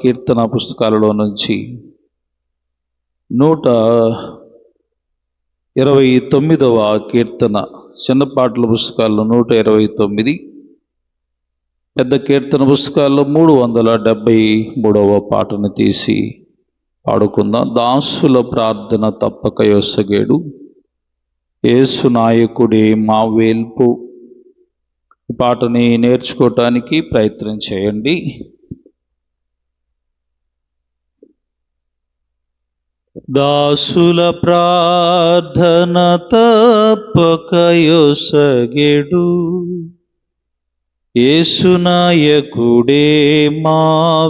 కీర్తన పుస్తకాలలో నుంచి 129వ కీర్తన, చిన్న పాటల పుస్తకాల్లో 129, పెద్ద కీర్తన పుస్తకాల్లో 373వ పాటను తీసి పాడుకుందాం. దాసుల ప్రార్థన తప్పక యొసగేడు, యేసు నాయకుడే మా వేల్పు. ఈ పాటని నేర్చుకోవటానికి ప్రయత్నం చేయండి. దాసుల ప్రార్థన తప్పక యొసగెడు, యేసు నాయకుడే మా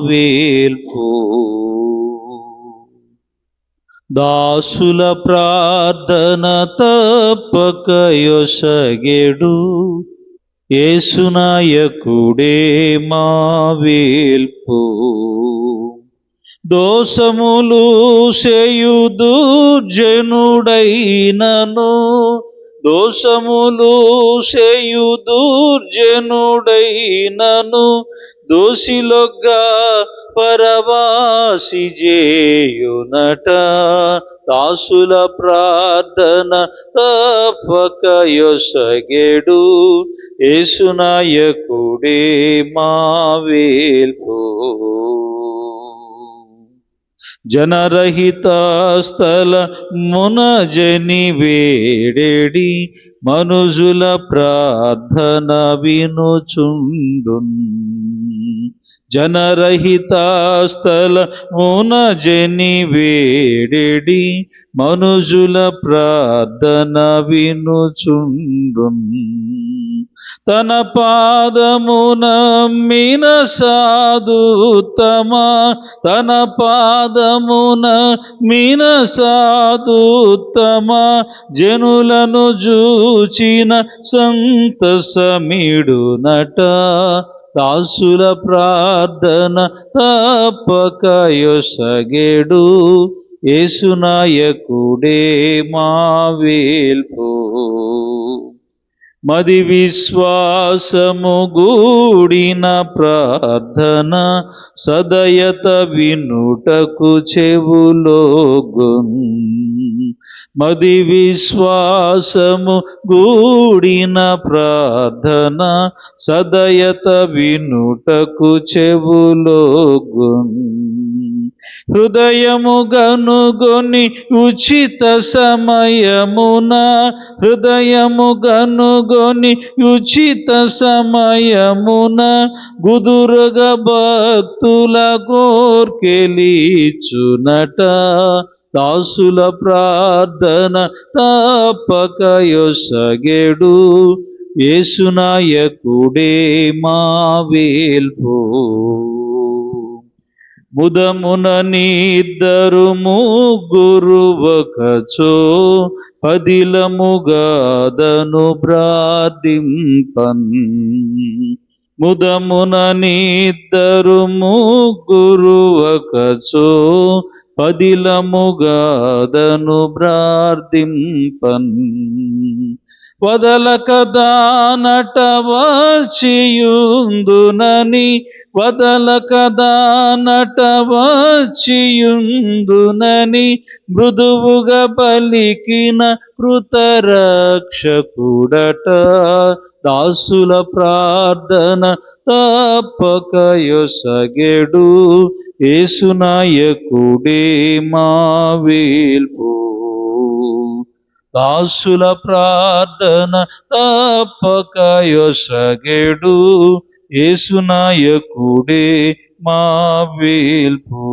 వేల్పు. దాసుల ప్రార్థన తప్పక యొసగెడు, యేసు నాయకుడే మా వేల్పు. దోషములు చేయు దుర్జనుడైనను, దోషములు చేయు దుర్జనుడైనను, దోషిలొగ్గా పరవాసి చేయునట. దాసుల ప్రార్థన తప్పక యొసగెడు, యేసు నాయకుడే మా వేల్పు. జనరహిత స్థలమున జని వేడెడి, మనుజుల ప్రార్థన వినుచుండున్. జనరహిత స్థలమున జని వేడెడి, మనుజుల ప్రార్థన వినుచుండున్. తన పాదమున మీన సాధుత్తమా, తన పాదమున మీన సాధుత్తమా, జనులను జూచిన సంతసమిడునట. దాసుల ప్రార్థన తప్పక యొసగెడు, యేసు నాయకుడే మా వేల్పు. మది విశ్వాసము గూడిన ప్రార్థన సదయత వినుటకు చెవులోగున్. మది విశ్వాసము గూడిన ప్రార్థన సదయత వినుటకు చెవులోగున్. హృదయము గనుగొని ఉచిత సమయమున, హృదయము గనుగొని ఉచిత సమయమున, గుదురుగ భక్తుల కోర్కెలీచునట. దాసుల ప్రార్థన తప్పక యొసగెడు, యేసు నాయకుడే మా వేల్పు. ముదమున నిద్దరు ముగ్గురు ఒకచో, పదిలముగాదను ప్రార్థింపన్. ముదమున నిద్దరు ముగ్గురు ఒకచో, పదిలముగాదను ప్రార్థింపన్. వదలక దానట వచ్చియుందునని, వదలక దానట వచ్చియుందునని, మృదువుగా పలికిన కృతరక్షకుడట. దాసుల ప్రార్థన తప్పక యొసగెడు, యేసు నాయకుడే మా వేల్పు. దాసుల ప్రార్థన తప్పక యొసగెడు, యేసు నాయకుడే మా వేల్పు.